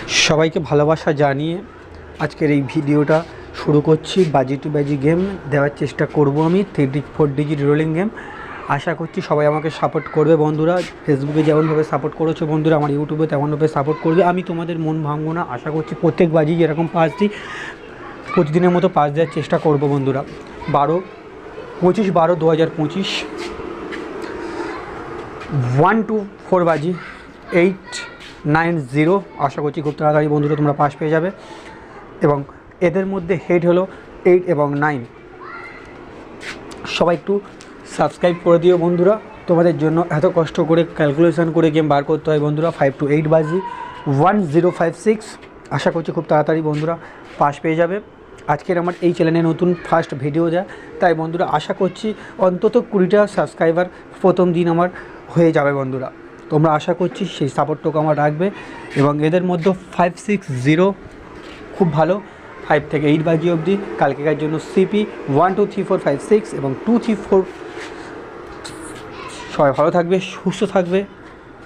সবাইকে ভালোবাসা জানিয়ে আজকের এই ভিডিওটা শুরু করছি। বাজি টু বাজি গেম দেওয়ার চেষ্টা করব আমি, 3-4 ডিজিট রোলিং গেম। আশা করছি সবাই আমাকে সাপোর্ট করবে বন্ধুরা। ফেসবুকে যেমনভাবে সাপোর্ট করেছো বন্ধুরা, আমার ইউটিউবে তেমনভাবে সাপোর্ট করবে। আমি তোমাদের মন ভাঙবো না। আশা করছি প্রত্যেক বাজি যেরকম পাস দিই প্রতিদিনের মতো পাস দেওয়ার চেষ্টা করব বন্ধুরা। 25/12/2025 1 to 4 বাজি 890। আশা করছি খুব তাড়াতাড়ি বন্ধুরা তোমরা পাস পেয়ে যাবে। এবং এদের মধ্যে হেড হলো 8 এবং 9। সবাই একটু সাবস্ক্রাইব করে দিও বন্ধুরা। তোমাদের জন্য এত কষ্ট করে ক্যালকুলেশন করে গেম বার করতে হয় বন্ধুরা। 5 to 8 বাজি 1056। আশা করছি খুব তাড়াতাড়ি বন্ধুরা পাস পেয়ে যাবে। আজকের আমার এই চ্যানেলে নতুন ফার্স্ট ভিডিও দেয়, তাই বন্ধুরা আশা করছি অন্তত 20টা সাবস্ক্রাইবার প্রথম দিন আমার হয়ে যাবে বন্ধুরা। তোমরা আশা করছি সেই সাপোর্টটুকু আমার রাখবে। এবং এদের মধ্যে 560 খুব ভালো, 5 থেকে 8 বাজি অবধি কালকেকার জন্য সিপি 1 2 3 4 5 6 এবং 2 3 4। সবাই ভালো থাকবে, সুস্থ থাকবে।